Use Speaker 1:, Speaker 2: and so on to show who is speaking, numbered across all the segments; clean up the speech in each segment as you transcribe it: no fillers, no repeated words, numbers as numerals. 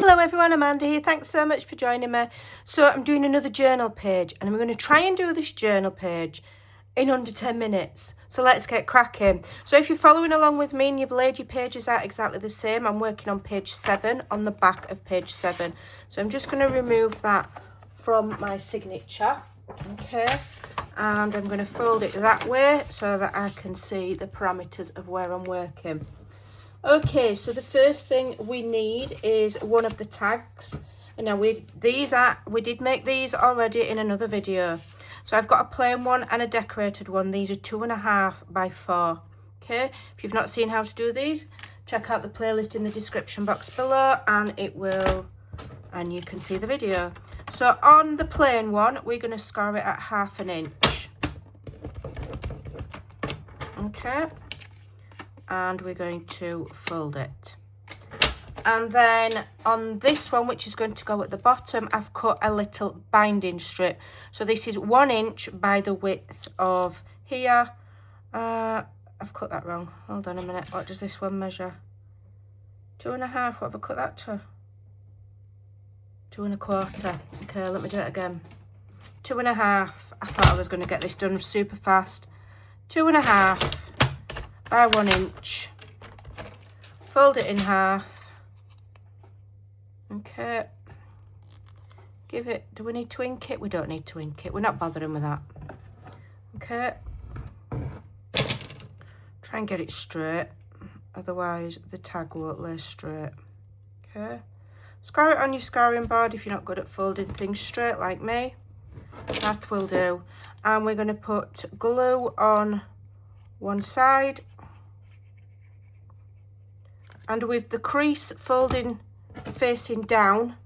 Speaker 1: Hello everyone, Amanda here. Thanks so much for joining me. So I'm doing another journal page and I'm going to try and do this journal page in under 10 minutes. So let's get cracking. So if you're following along with me and you've laid your pages out exactly the same, I'm working on page 7, on the back of page 7. So I'm just going to remove that from my signature, okay, and I'm going to fold it that way so that I can see the parameters of where I'm working. Okay, so the first thing we need is one of the tags. And now we did make these already in another video. So I've got a plain one and a decorated one. These are 2.5 by 4. Okay, if you've not seen how to do these, check out the playlist in the description box below and you can see the video. So on the plain one, we're going to score it at 1/2 inch. Okay. And we're going to fold it. And then on this one, which is going to go at the bottom, I've cut a little binding strip. So this is 1 inch by the width of here. I've cut that wrong. Hold on a minute. What does this one measure? 2.5. What have I cut that to? 2.25. Okay, let me do it again. 2.5. I thought I was going to get this done super fast. 2.5 by 1 inch. Fold it in half. Okay. Give it, do we need to ink it? We don't need to ink it. We're not bothering with that. Okay. Try and get it straight. Otherwise the tag won't lay straight. Okay. Score it on your scoring board if you're not good at folding things straight like me. That will do. And we're going to put glue on one side. And with the crease folding facing down,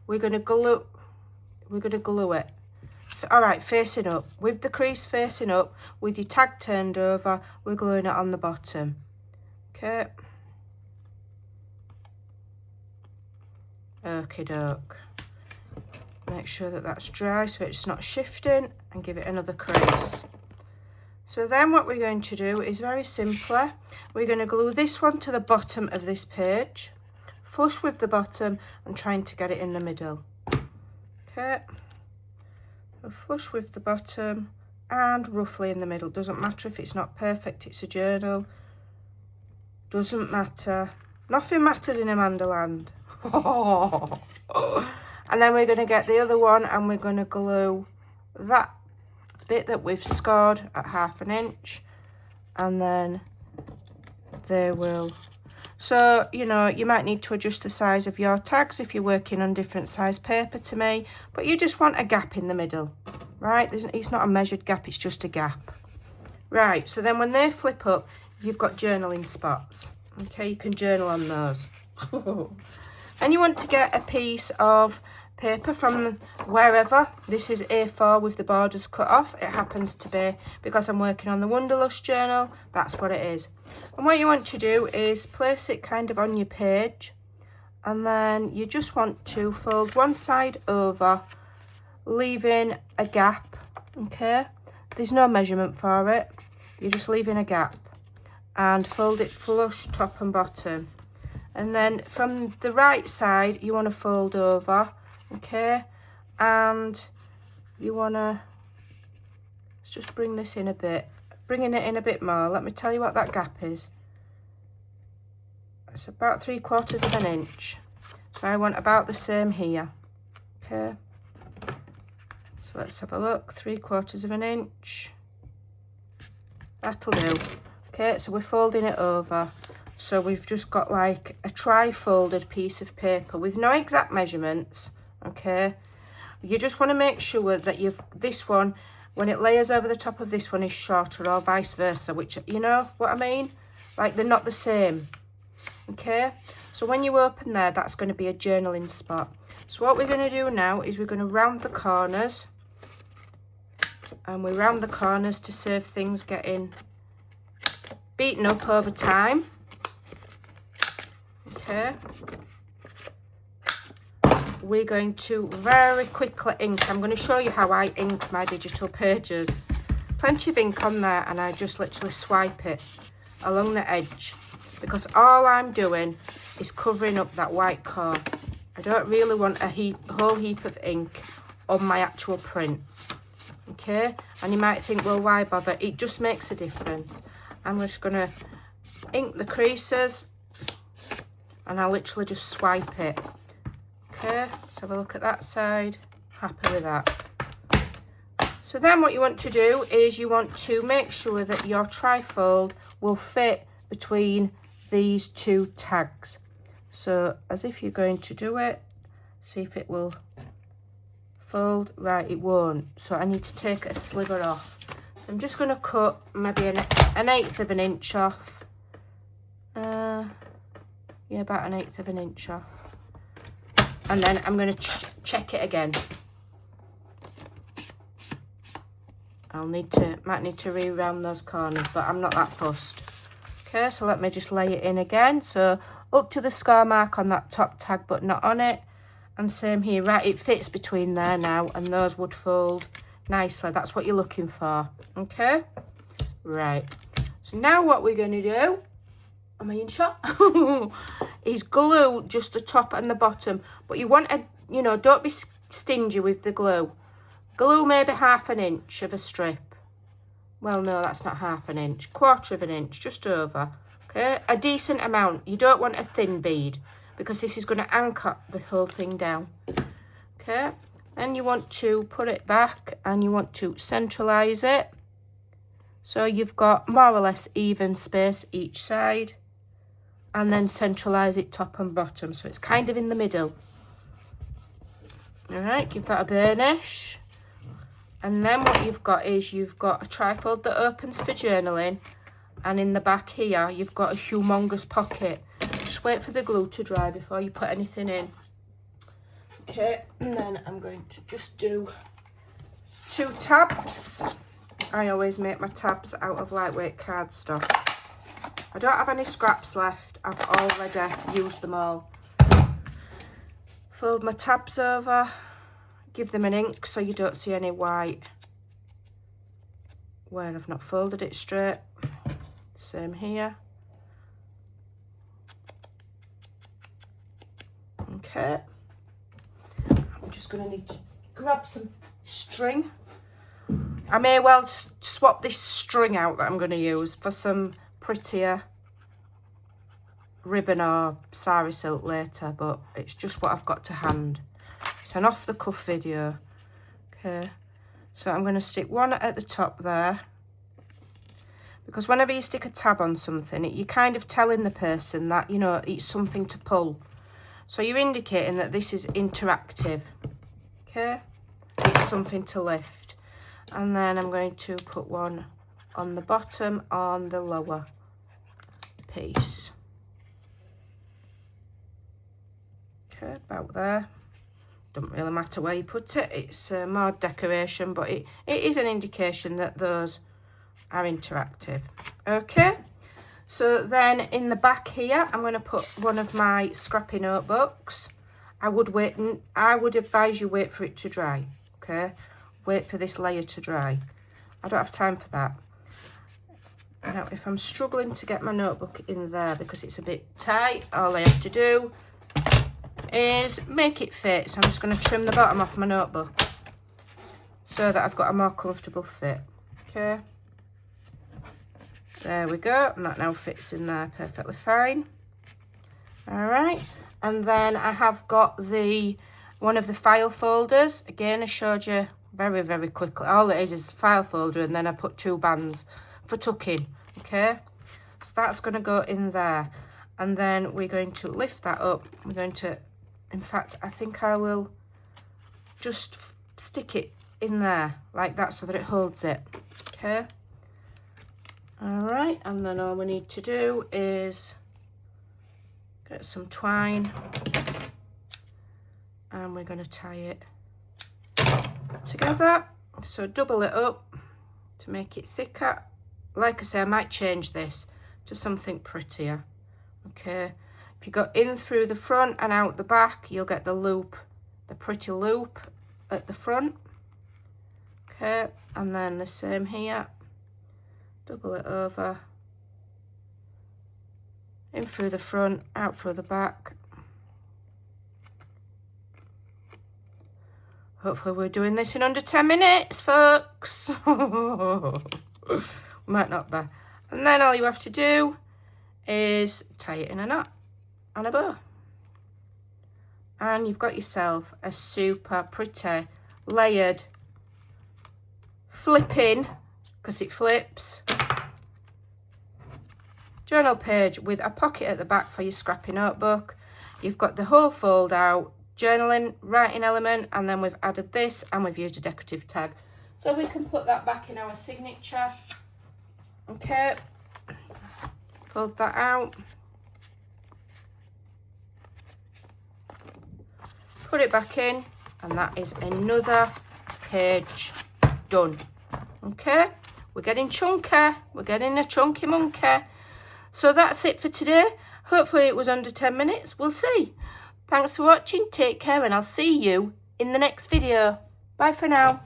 Speaker 1: we're going to glue it. All right, facing up. With the crease facing up, with your tag turned over, we're gluing it on the bottom. Okay. Okie doke. Make sure that that's dry so it's not shifting, and give it another crease. So then what we're going to do is very simply, we're going to glue this one to the bottom of this page, flush with the bottom and trying to get it in the middle. Okay, so flush with the bottom and roughly in the middle. Doesn't matter if it's not perfect, it's a journal. Doesn't matter. Nothing matters in Amanda land. And then we're going to get the other one and we're going to glue that bit that we've scored at 1/2 inch, and then they will. So you know, you might need to adjust the size of your tags if you're working on different size paper to me, but you just want a gap in the middle, right? It's not a measured gap, it's just a gap, right? So then when they flip up, you've got journaling spots. Okay, you can journal on those. And you want to get a piece of paper from wherever. This is A4 with the borders cut off. It happens to be, because I'm working on the Wanderlust journal, that's what it is. And what you want to do is place it kind of on your page, and then you just want to fold one side over, leaving a gap. Okay, there's no measurement for it, you're just leaving a gap, and fold it flush top and bottom. And then from the right side you want to fold over. Okay, and you want to, let's just bring this in a bit, bringing it in a bit more. Let me tell you what that gap is. It's about 3/4 inch. So I want about the same here. Okay, so let's have a look. 3/4 inch. That'll do. Okay, so we're folding it over. So we've just got like a tri-folded piece of paper with no exact measurements. Okay, you just want to make sure that this one, when it layers over the top of this one, is shorter, or vice versa, which, you know what I mean, like they're not the same. Okay, so when you open there, that's going to be a journaling spot. So what we're going to do now is we're going to round the corners, and we round the corners to save things getting beaten up over time. Okay, we're going to very quickly ink. I'm going to show you how I ink my digital pages. Plenty of ink on there, and I just literally swipe it along the edge, because all I'm doing is covering up that white core. I don't really want a whole heap of ink on my actual print. Okay, and you might think, well, why bother? It just makes a difference. I'm just going to ink the creases, and I'll literally just swipe it. Okay, let's have a look at that side. Happy with that. So then what you want to do is you want to make sure that your trifold will fit between these two tags. So as if you're going to do it, see if it will fold. Right, it won't. So I need to take a sliver off. I'm just going to cut maybe an 1/8 of an inch off. Yeah, about 1/8 of an inch off. And then I'm going to check it again. Might need to re-round those corners, but I'm not that fussed. Okay, so let me just lay it in again. So up to the score mark on that top tag, but not on it. And same here, right, it fits between there now, and those would fold nicely. That's what you're looking for. Okay, right. So now what we're going to do, am I in shot? Is glue just the top and the bottom. But you want to, you know, don't be stingy with the glue. Glue maybe 1/2 inch of a strip. Well, no, that's not 1/2 inch. 1/4 inch, just over. Okay, a decent amount. You don't want a thin bead, because this is going to anchor the whole thing down. Okay, then you want to put it back and you want to centralise it. So you've got more or less even space each side. And then centralise it top and bottom. So it's kind of in the middle. Alright, give that a burnish. And then what you've got is you've got a trifold that opens for journaling. And in the back here, you've got a humongous pocket. Just wait for the glue to dry before you put anything in. Okay, and then I'm going to just do 2 tabs. I always make my tabs out of lightweight cardstock. I don't have any scraps left. I've already used them all. Fold my tabs over. Give them an ink so you don't see any white where I've not folded it straight. Same here. Okay. I'm just going to need to grab some string. I may well swap this string out that I'm going to use for some prettier ribbon or sari silk later, but it's just what I've got to hand. It's an off-the-cuff video. Okay, so I'm going to stick one at the top there, because whenever you stick a tab on something, you're kind of telling the person that, you know, it's something to pull. So you're indicating that this is interactive. Okay, it's something to lift. And then I'm going to put one on the bottom on the lower piece. Okay, about there. Doesn't really matter where you put it. It's more decoration, but it is an indication that those are interactive. Okay, so then in the back here, I'm going to put one of my scrappy notebooks. I would advise you wait for it to dry. Okay, wait for this layer to dry. I don't have time for that. Now, if I'm struggling to get my notebook in there because it's a bit tight, all I have to do is make it fit. So I'm just going to trim the bottom off my notebook so that I've got a more comfortable fit. Okay, there we go, and that now fits in there perfectly fine. All right, and then I have got one of the file folders. Again, I showed you very, very quickly. All it is a file folder, and then I put 2 bands for tucking. Okay, so that's going to go in there, and then we're going to lift that up. We're going to, in fact, I think I will just stick it in there like that so that it holds it. Okay, all right, and then all we need to do is get some twine, and we're going to tie it together. So double it up to make it thicker. Like I say, I might change this to something prettier. Okay, if you go in through the front and out the back, you'll get the loop, the pretty loop at the front. Okay, and then the same here. Double it over, in through the front, out through the back. Hopefully we're doing this in under 10 minutes, folks. Might not be. And then all you have to do is tie it in a knot and a bow. And you've got yourself a super pretty layered flipping, because it flips, journal page with a pocket at the back for your scrappy notebook. You've got the whole fold out journaling writing element, and then we've added this and we've used a decorative tag. So we can put that back in our signature. Okay, fold that out. Put it back in, and that is another page done. Okay, we're getting chunky. We're getting a chunky monkey. So that's it for today. Hopefully it was under 10 minutes. We'll see. Thanks for watching. Take care, and I'll see you in the next video. Bye for now.